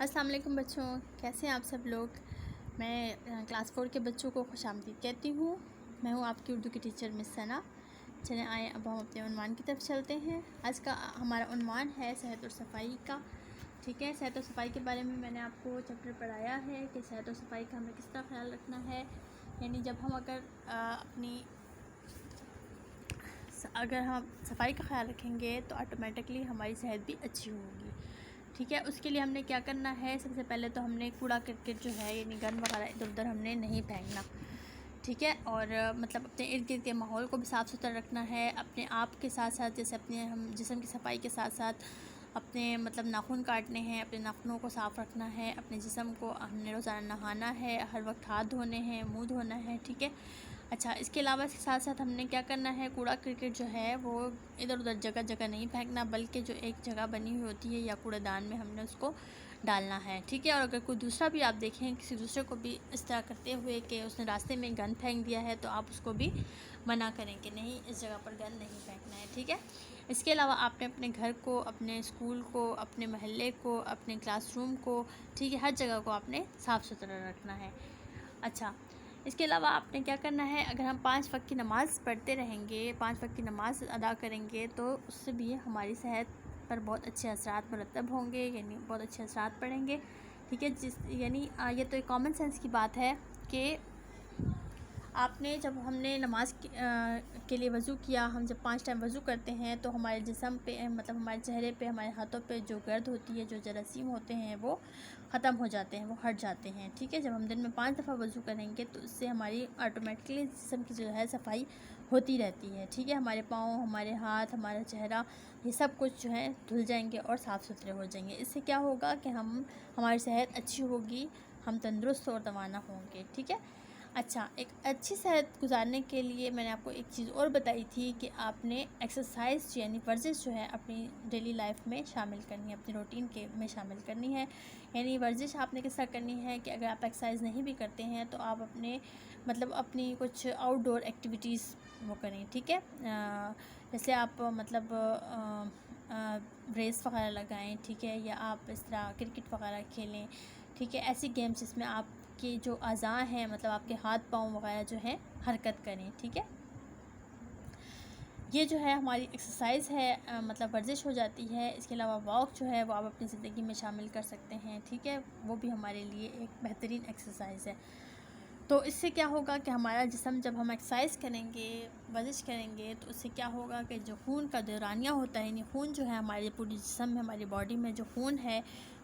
السلام علیکم بچوں، کیسے ہیں آپ سب لوگ؟ میں کلاس 4 کے بچوں کو خوش آمدید کہتی ہوں۔ میں ہوں آپ کی اردو کی ٹیچر مس ثنا۔ چلیں آئیں اب ہم اپنے عنوان کی طرف چلتے ہیں۔ آج کا ہمارا عنوان ہے صحت اور صفائی کا۔ ٹھیک ہے، صحت اور صفائی کے بارے میں نے آپ کو چیپٹر پڑھایا ہے کہ صحت اور صفائی کا ہمیں کس طرح خیال رکھنا ہے۔ یعنی جب ہم اگر ہم صفائی کا خیال رکھیں گے تو آٹومیٹکلی ہماری صحت بھی اچھی ہوگی۔ ٹھیک ہے، اس کے لیے ہم نے کیا کرنا ہے؟ سب سے پہلے تو ہم نے کوڑا کرکٹ جو ہے یعنی گند وغیرہ ادھر ادھر ہم نے نہیں پھینکنا۔ ٹھیک ہے، اور مطلب اپنے ارد گرد کے ماحول کو بھی صاف ستھرا رکھنا ہے۔ اپنے آپ کے ساتھ ساتھ جیسے اپنے ہم جسم کی صفائی کے ساتھ ساتھ اپنے ناخن کاٹنے ہیں، اپنے ناخنوں کو صاف رکھنا ہے، اپنے جسم کو ہم نے روزانہ نہانا ہے، ہر وقت ہاتھ دھونے ہیں، منہ دھونا ہے۔ ٹھیک ہے، اچھا اس کے علاوہ اس کے ساتھ ساتھ ہم نے کیا کرنا ہے؟ کوڑا کرکٹ جو ہے وہ ادھر ادھر جگہ جگہ نہیں پھینکنا، بلکہ جو ایک جگہ بنی ہوئی ہوتی ہے یا کوڑے دان میں ہم نے اس کو ڈالنا ہے۔ ٹھیک ہے، اور اگر کوئی دوسرا بھی آپ دیکھیں کسی دوسرے کو بھی اس طرح کرتے ہوئے کہ اس نے راستے میں گند پھینک دیا ہے تو آپ اس کو بھی منع کریں کہ نہیں، اس جگہ پر گند نہیں پھینکنا ہے۔ ٹھیک ہے، اس کے علاوہ آپ نے اپنے گھر کو، اپنے اسکول کو، اپنے محلے کو، اپنے کلاس روم کو، ٹھیک ہے، ہر جگہ کو آپ نے صاف ستھرا رکھنا ہے۔ اچھا اس کے علاوہ آپ نے کیا کرنا ہے؟ اگر ہم 5 وقت کی نماز پڑھتے رہیں گے، 5 وقت کی نماز ادا کریں گے تو اس سے بھی ہماری صحت پر بہت اچھے اثرات مرتب ہوں گے، یعنی بہت اچھے اثرات پڑیں گے۔ ٹھیک ہے، یعنی یہ تو ایک کامن سینس کی بات ہے کہ آپ نے جب ہم نے نماز کے لیے وضو کیا، ہم جب 5 ٹائم وضو کرتے ہیں تو ہمارے جسم پہ ہمارے چہرے پہ، ہمارے ہاتھوں پہ جو گرد ہوتی ہے، جو جراثیم ہوتے ہیں وہ ختم ہو جاتے ہیں، وہ ہٹ جاتے ہیں۔ ٹھیک ہے، جب ہم دن میں 5 دفعہ وضو کریں گے تو اس سے ہماری آٹومیٹکلی جسم کی جو ہے صفائی ہوتی رہتی ہے۔ ٹھیک ہے، ہمارے پاؤں، ہمارے ہاتھ، ہمارا چہرہ، یہ سب کچھ جو ہے دھل جائیں گے اور صاف ستھرے ہو جائیں گے۔ اس سے کیا ہوگا کہ ہماری صحت اچھی ہوگی، ہم تندرست اور توانا ہوں گے۔ ٹھیک ہے، اچھا ایک اچھی صحت گزارنے کے لیے میں نے آپ کو ایک چیز اور بتائی تھی کہ آپ نے ایکسرسائز یعنی ورزش جو ہے اپنی ڈیلی لائف میں شامل کرنی ہے، اپنی روٹین میں شامل کرنی ہے۔ یعنی ورزش آپ نے کس طرح کرنی ہے کہ اگر آپ ایکسرسائز نہیں بھی کرتے ہیں تو آپ اپنی کچھ آؤٹ ڈور ایکٹیویٹیز وہ کریں۔ ٹھیک ہے، جیسے آپ ریس وغیرہ لگائیں، ٹھیک ہے، یا آپ اس طرح کرکٹ وغیرہ کھیلیں۔ ٹھیک ہے، ایسی گیمز جس میں آپ کے جو اعضاء ہیں، آپ کے ہاتھ پاؤں وغیرہ جو ہیں حرکت کریں۔ ٹھیک ہے، یہ جو ہے ہماری ایکسرسائز ہے، ورزش ہو جاتی ہے۔ اس کے علاوہ واک جو ہے وہ آپ اپنی زندگی میں شامل کر سکتے ہیں۔ ٹھیک ہے، وہ بھی ہمارے لیے ایک بہترین ایکسرسائز ہے۔ تو اس سے کیا ہوگا کہ ہمارا جسم جب ہم ایکسرسائز کریں گے، ورزش کریں گے، تو اس سے کیا ہوگا کہ جو خون کا دورانیہ ہوتا ہے، یعنی خون جو ہے ہمارے پوری جسم میں، ہماری باڈی میں جو خون ہے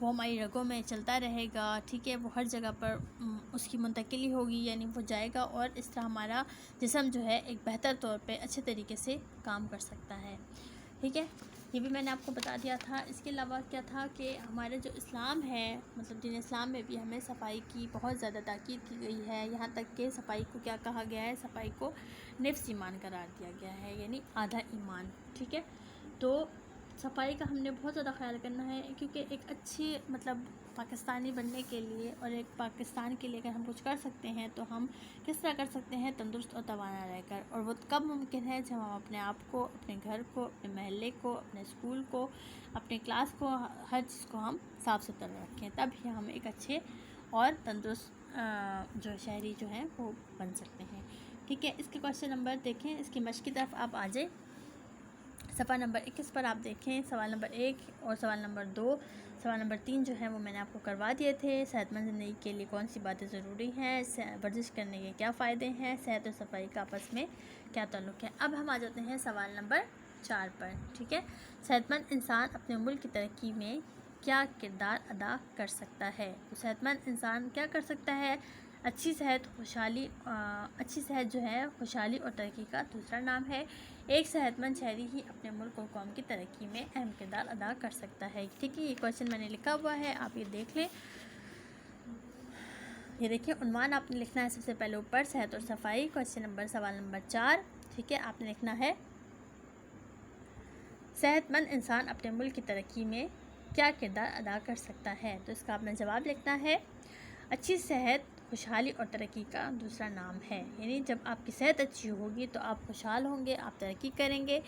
وہ ہماری رگوں میں چلتا رہے گا۔ ٹھیک ہے، وہ ہر جگہ پر اس کی منتقلی ہوگی، یعنی وہ جائے گا، اور اس طرح ہمارا جسم جو ہے ایک بہتر طور پہ اچھے طریقے سے کام کر سکتا ہے۔ ٹھیک ہے، یہ بھی میں نے آپ کو بتا دیا تھا۔ اس کے علاوہ کیا تھا کہ ہمارے جو اسلام ہے، دین اسلام میں بھی ہمیں صفائی کی بہت زیادہ تاکید کی گئی ہے۔ یہاں تک کہ صفائی کو کیا کہا گیا ہے؟ صفائی کو نصف ایمان قرار دیا گیا ہے، یعنی آدھا ایمان۔ ٹھیک ہے، تو صفائی کا ہم نے بہت زیادہ خیال کرنا ہے، کیونکہ ایک اچھی پاکستانی بننے کے لیے اور ایک پاکستان کے لیے اگر ہم کچھ کر سکتے ہیں تو ہم کس طرح کر سکتے ہیں؟ تندرست اور توانا رہ کر۔ اور وہ کب ممکن ہے؟ جب ہم اپنے آپ کو، اپنے گھر کو، اپنے محلے کو، اپنے اسکول کو، اپنے کلاس کو، ہر چیز کو ہم صاف ستھرا رکھیں، تب ہی ہم ایک اچھے اور تندرست جو شہری جو ہیں وہ بن سکتے ہیں۔ ٹھیک ہے، اس کے کوشچن نمبر دیکھیں، اس کی مشق کی طرف آپ آ جائیں۔ صفحہ نمبر 21 پر آپ دیکھیں سوال نمبر 1 اور سوال نمبر 2۔ سوال نمبر 3 جو ہے وہ میں نے آپ کو کروا دیے تھے۔ صحت مند زندگی کے لیے کون سی باتیں ضروری ہیں؟ ورزش کرنے کے کیا فائدے ہیں؟ صحت اور صفائی کا آپس میں کیا تعلق ہے؟ اب ہم آ جاتے ہیں سوال نمبر 4 پر۔ ٹھیک ہے، صحت مند انسان اپنے ملک کی ترقی میں کیا کردار ادا کر سکتا ہے؟ تو صحت مند انسان کیا کر سکتا ہے؟ اچھی صحت جو ہے خوشحالی اور ترقی کا دوسرا نام ہے۔ ایک صحت مند شہری ہی اپنے ملک اور قوم کی ترقی میں اہم کردار ادا کر سکتا ہے۔ ٹھیک ہے، یہ کوشچن میں نے لکھا ہوا ہے، آپ یہ دیکھ لیں۔ یہ دیکھیں، عنوان آپ نے لکھنا ہے سب سے پہلے اوپر، صحت اور صفائی، سوال نمبر 4۔ ٹھیک ہے، آپ نے لکھنا ہے صحت مند انسان اپنے ملک کی ترقی میں کیا کردار ادا کر سکتا ہے؟ تو اس کا آپ نے جواب لکھنا ہے اچھی صحت خوشحالی اور ترقی کا دوسرا نام ہے۔ یعنی جب آپ کی صحت اچھی ہوگی تو آپ خوشحال ہوں گے، آپ ترقی کریں گے۔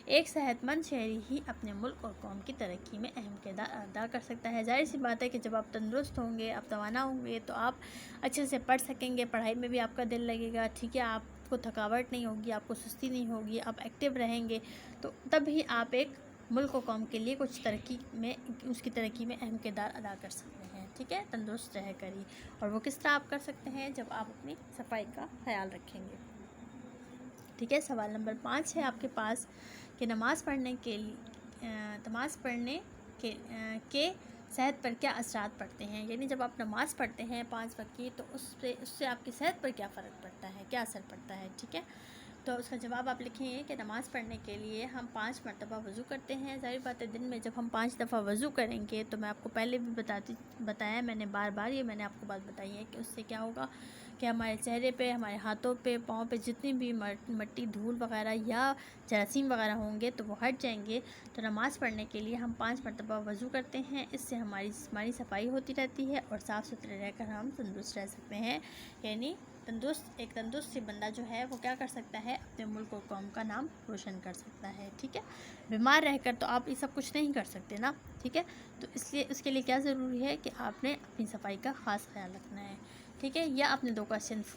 ایک صحت مند شہری ہی اپنے ملک اور قوم کی ترقی میں اہم کردار ادا کر سکتا ہے۔ ظاہر سی بات ہے کہ جب آپ تندرست ہوں گے، آپ توانا ہوں گے، تو آپ اچھے سے پڑھ سکیں گے، پڑھائی میں بھی آپ کا دل لگے گا، ٹھیک ہے، آپ کو تھکاوٹ نہیں ہوگی، آپ کو سستی نہیں ہوگی، آپ ایکٹیو رہیں گے، تو تب ہی آپ ایک ملک و قوم کے لیے کچھ ترقی میں، اس کی ترقی میں اہم کردار ادا کر سکتے ہیں، ٹھیک ہے، تندرست رہ کر ہی۔ اور وہ کس طرح آپ کر سکتے ہیں؟ جب آپ اپنی صفائی کا خیال رکھیں گے، ٹھیک ہے۔ سوال نمبر 5 ہے آپ کے پاس کہ نماز پڑھنے کے صحت پر کیا اثرات پڑتے ہیں؟ یعنی جب آپ نماز پڑھتے ہیں 5 وقت کی، تو اس سے آپ کی صحت پر کیا فرق پڑتا ہے، کیا اثر پڑتا ہے، ٹھیک ہے۔ تو اس کا جواب آپ لکھیں کہ نماز پڑھنے کے لیے ہم 5 مرتبہ وضو کرتے ہیں۔ ظاہر بات ہے دن میں جب ہم 5 دفعہ وضو کریں گے، تو میں آپ کو پہلے بھی بتایا، میں نے بار یہ میں نے آپ کو بات بتائی ہے کہ اس سے کیا ہوگا کہ ہمارے چہرے پہ، ہمارے ہاتھوں پہ، پاؤں پہ جتنی بھی مٹی، دھول وغیرہ یا جراثیم وغیرہ ہوں گے تو وہ ہٹ جائیں گے۔ تو نماز پڑھنے کے لیے ہم 5 مرتبہ وضو کرتے ہیں، اس سے ہماری جسمانی صفائی ہوتی رہتی ہے اور صاف ستھرے رہ کر ہم تندرست رہ سکتے ہیں۔ یعنی ایک تندرست بندہ جو ہے وہ کیا کر سکتا ہے؟ اپنے ملک اور قوم کا نام روشن کر سکتا ہے، ٹھیک ہے۔ بیمار رہ کر تو آپ یہ سب کچھ نہیں کر سکتے نا، ٹھیک ہے۔ تو اس کے لیے کیا ضروری ہے کہ آپ نے اپنی صفائی کا خاص خیال رکھنا ہے، ٹھیک ہے۔ یا اپنے 2 کویشچنس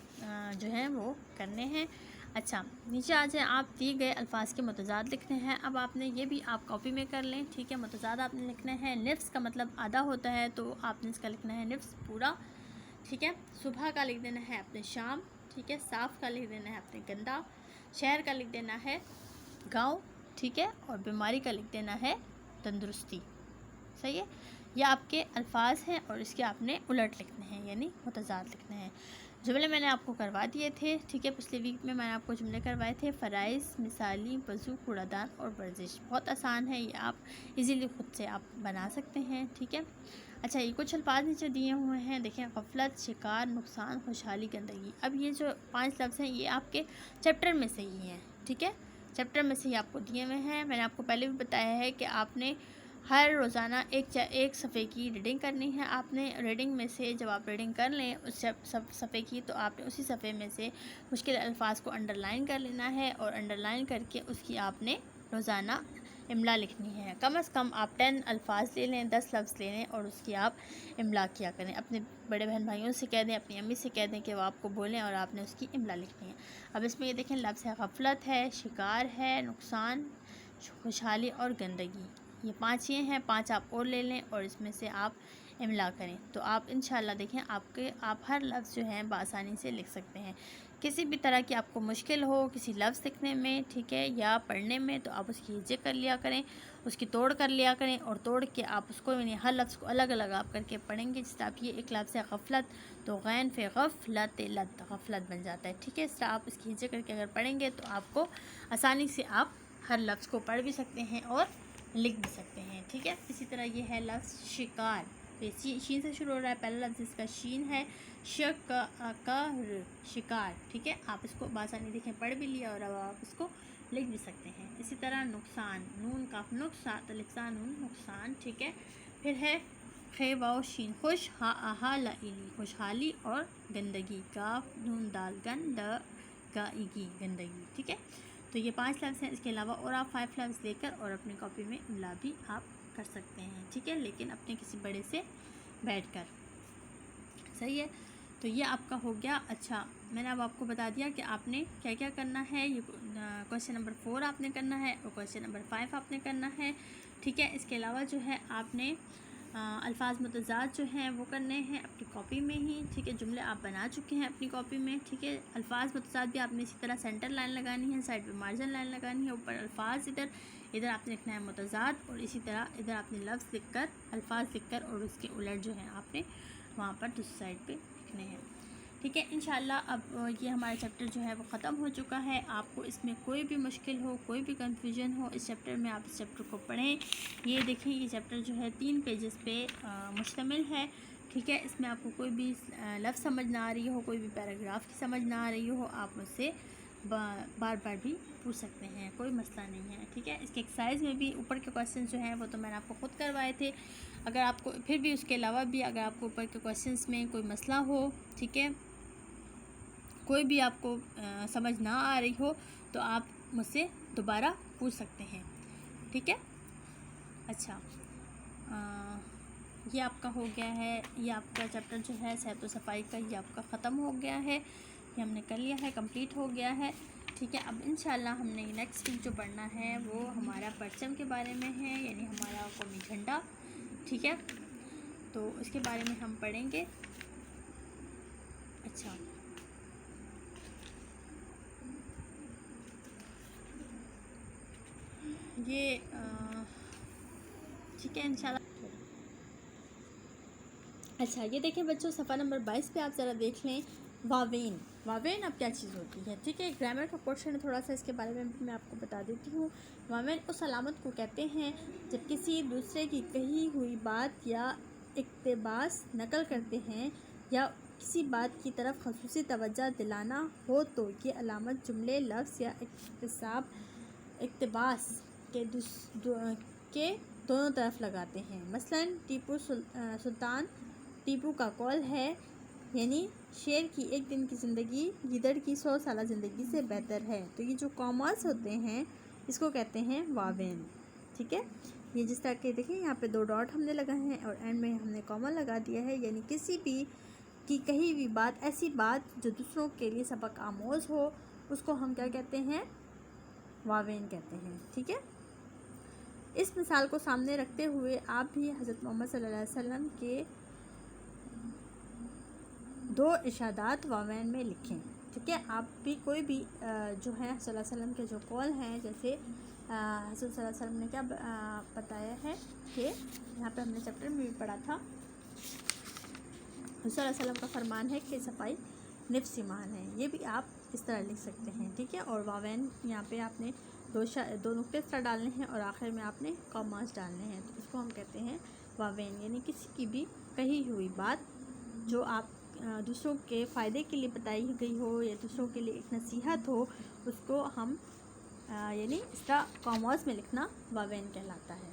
جو ہیں وہ کرنے ہیں۔ اچھا، نیچے آ جائیں، آپ دیے گئے الفاظ کے متضاد لکھنے ہیں۔ اب آپ نے یہ بھی آپ کاپی میں کر لیں، ٹھیک ہے۔ متضاد آپ نے لکھنا ہے، نفس کا مطلب آدھا ہوتا ہے، تو آپ نے اس کا لکھنا ہے نفس پورا، ٹھیک ہے۔ صبح کا لکھ دینا ہے اپنے شام، ٹھیک ہے۔ صاف کا لکھ دینا ہے اپنے گندا، شہر کا لکھ دینا ہے گاؤں، ٹھیک ہے، اور بیماری کا لکھ دینا ہے تندرستی، صحیح ہے۔ یہ آپ کے الفاظ ہیں اور اس کے آپ نے الٹ لکھنے ہیں، یعنی متضاد لکھنے ہیں۔ جملے میں نے آپ کو کروا دیے تھے، ٹھیک ہے، پچھلے ویک میں نے آپ کو جملے کروائے تھے۔ فرائض، مثالی، وضو، کوڑا دان اور ورزش، بہت آسان ہے، یہ آپ ایزیلی خود سے آپ بنا سکتے ہیں، ٹھیک ہے۔ اچھا، یہ کچھ الفاظ نیچے دیے ہوئے ہیں، دیکھیں، غفلت، شکار، نقصان، خوشحالی، گندگی۔ اب یہ جو 5 لفظ ہیں یہ آپ کے چیپٹر میں سے ہی ہیں، ٹھیک ہے، چیپٹر میں سے ہی آپ کو دیے ہوئے ہیں۔ میں نے آپ کو پہلے بھی بتایا ہے کہ آپ نے ہر روزانہ ایک صفحے کی ریڈنگ کرنی ہے۔ آپ نے ریڈنگ میں سے جب آپ ریڈنگ کر لیں اس صفحے کی، تو آپ نے اسی صفحے میں سے مشکل الفاظ کو انڈر لائن کر لینا ہے، اور انڈر لائن کر کے اس کی آپ نے روزانہ املا لکھنی ہے۔ کم از کم آپ 10 الفاظ لے لیں، 10 لفظ لے لیں، اور اس کی آپ املا کیا کریں۔ اپنے بڑے بہن بھائیوں سے کہہ دیں، اپنی امی سے کہہ دیں کہ وہ آپ کو بولیں، اور آپ نے اس کی املا لکھنی ہے۔ اب اس میں یہ دیکھیں، لفظ ہے غفلت ہے، شکار ہے، نقصان، خوشحالی اور گندگی، یہ 5 یہ ہیں۔ 5 آپ اور لے لیں اور اس میں سے آپ املا کریں، تو آپ انشاءاللہ دیکھیں آپ ہر لفظ جو ہیں بآسانی سے لکھ سکتے ہیں۔ کسی بھی طرح کی آپ کو مشکل ہو کسی لفظ لکھنے میں، ٹھیک ہے، یا پڑھنے میں، تو آپ اس کی ہجے کر لیا کریں، اس کی توڑ کر لیا کریں، اور توڑ کے آپ اس کو، یعنی ہر لفظ کو الگ الگ آپ کر کے پڑھیں گے۔ جس طرح آپ یہ ایک لفظ ہے غفلت، تو غین فی غفلت لت، غفلت بن جاتا ہے، ٹھیک ہے۔ اس طرح آپ اس کی ہجے کر کے اگر پڑھیں گے تو آپ کو آسانی سے آپ ہر لفظ کو پڑھ بھی سکتے ہیں اور لکھ بھی سکتے ہیں، ٹھیک ہے۔ اسی طرح یہ ہے لفظ شکار، شین سے شروع ہو رہا ہے، پہلا لفظ اس کا شین ہے، شکار، ٹھیک ہے۔ آپ اس کو بآسانی دیکھیں پڑھ بھی لیا، اور اب آپ اس کو لکھ بھی سکتے ہیں۔ اسی طرح نقصان، نون کاف نقصان، لکسان نون نقصان، ٹھیک ہے۔ پھر ہے خے واو شین خوش، ہا آہا لائلی، خوشحالی اور گندگی، کاف نون دال گن گی، گندگی، ٹھیک ہے۔ تو یہ 5 لفظ ہیں، اس کے علاوہ اور آپ 5 لفظ لے کر اور اپنی کاپی میں املا بھی آپ کر سکتے ہیں، ٹھیک ہے، لیکن اپنے کسی بڑے سے بیٹھ کر، صحیح ہے۔ تو یہ آپ کا ہو گیا۔ اچھا، میں نے اب آپ کو بتا دیا کہ آپ نے کیا کیا کرنا ہے۔ یہ کویشچن نمبر 4 آپ نے کرنا ہے، اور کویشچن نمبر 5 آپ نے کرنا ہے، ٹھیک ہے۔ اس کے علاوہ جو ہے آپ نے الفاظ متضاد جو ہیں وہ کرنے ہیں اپنی کاپی میں ہی، ٹھیک ہے۔ جملے آپ بنا چکے ہیں اپنی کاپی میں، ٹھیک ہے۔ الفاظ متضاد بھی آپ نے اسی طرح سینٹر لائن لگانی ہے، سائڈ پہ مارجن لائن لگانی ہے، اوپر الفاظ ادھر آپ نے لکھنا ہے متضاد، اور اسی طرح ادھر آپ نے لفظ لکھ کر، الفاظ لکھ کر، اور اس کے الٹ جو ہیں آپ نے وہاں پر دوسری سائڈ پہ لکھنے ہیں، ٹھیک ہے۔ انشاءاللہ اب یہ ہمارا چیپٹر جو ہے وہ ختم ہو چکا ہے۔ آپ کو اس میں کوئی بھی مشکل ہو، کوئی بھی کنفیوژن ہو اس چیپٹر میں، آپ اس چیپٹر کو پڑھیں۔ یہ دیکھیں، یہ چیپٹر جو ہے 3 پیجز پہ مشتمل ہے، ٹھیک ہے۔ اس میں آپ کو کوئی بھی لفظ سمجھ نہ آ رہی ہو، کوئی بھی پیراگراف کی سمجھ نہ آ رہی ہو، آپ مجھ سے بار بار بھی پوچھ سکتے ہیں، کوئی مسئلہ نہیں ہے، ٹھیک ہے۔ اس کے ایکسرسائز میں بھی اوپر کے کویشچنز جو ہیں وہ تو میں نے آپ کو خود کروائے تھے۔ اگر آپ کو پھر بھی اس کے علاوہ بھی اگر آپ کو اوپر کے کویشچنز میں کوئی مسئلہ ہو، ٹھیک ہے، کوئی بھی آپ کو سمجھ نہ آ رہی ہو، تو آپ مجھ سے دوبارہ پوچھ سکتے ہیں، ٹھیک ہے۔ اچھا یہ آپ کا ہو گیا ہے، یہ آپ کا چیپٹر جو ہے صحت و صفائی کا یہ آپ کا ختم ہو گیا ہے، یہ ہم نے کر لیا ہے، کمپلیٹ ہو گیا ہے، ٹھیک ہے۔ اب انشاءاللہ ہم نے نیکسٹ ویک جو پڑھنا ہے وہ ہمارا پرچم کے بارے میں ہے، یعنی ہمارا قومی جھنڈا، ٹھیک ہے، تو اس کے بارے میں ہم پڑھیں گے۔ اچھا یہ ٹھیک ہے انشاءاللہ۔ اچھا یہ دیکھیں بچوں صفحہ نمبر 22 پہ آپ ذرا دیکھ لیں، واوین، واوین اب کیا چیز ہوتی ہے، ٹھیک ہے، گرامر کا پورشن ہے، تھوڑا سا اس کے بارے میں میں آپ کو بتا دیتی ہوں۔ واوین اس علامت کو کہتے ہیں جب کسی دوسرے کی کہی ہوئی بات یا اقتباس نقل کرتے ہیں یا کسی بات کی طرف خصوصی توجہ دلانا ہو تو یہ علامت جملے، لفظ یا اقتباس کے دونوں طرف لگاتے ہیں۔ مثلاً ٹیپو سلطان ٹیپو کا قول ہے، یعنی شیر کی ایک دن کی زندگی گیدڑ کی 100 سالہ زندگی سے بہتر ہے۔ تو یہ جو کاماز ہوتے ہیں اس کو کہتے ہیں واوین، ٹھیک ہے۔ یہ جس طرح کہ دیکھیں یہاں پہ 2 ڈاٹ ہم نے لگائے ہیں اور اینڈ میں ہم نے کاما لگا دیا ہے، یعنی کسی بھی کی کہی ہوئی بات، ایسی بات جو دوسروں کے لیے سبق آموز ہو، اس کو ہم کیا کہتے ہیں، واوین کہتے ہیں، ٹھیک ہے۔ اس مثال کو سامنے رکھتے ہوئے آپ بھی حضرت محمد صلی اللہ علیہ وسلم کے 2 ارشادات واوین میں لکھیں، ٹھیک ہے۔ آپ بھی کوئی بھی جو ہے صلی اللہ علیہ وسلم کے جو قول ہیں، جیسے حضرت صلی اللہ علیہ وسلم نے کیا بتایا ہے کہ یہاں پہ ہم نے چیپٹر میں بھی پڑھا تھا، حضرت صلی اللہ علیہ وسلم کا فرمان ہے کہ صفائی نفس ایمان ہے، یہ بھی آپ اس طرح لکھ سکتے ہیں، ٹھیک ہے۔ اور واوین یہاں پہ آپ نے 2 نقطے اس طرح ڈالنے ہیں اور آخر میں آپ نے کاماز ڈالنے ہیں، تو اس کو ہم کہتے ہیں واوین، یعنی کسی کی بھی کہی ہوئی بات جو آپ دوسروں کے فائدے کے لیے بتائی گئی ہو یا دوسروں کے لیے ایک نصیحت ہو، اس کو ہم یعنی اس طرح کاماز میں لکھنا واوین کہلاتا ہے۔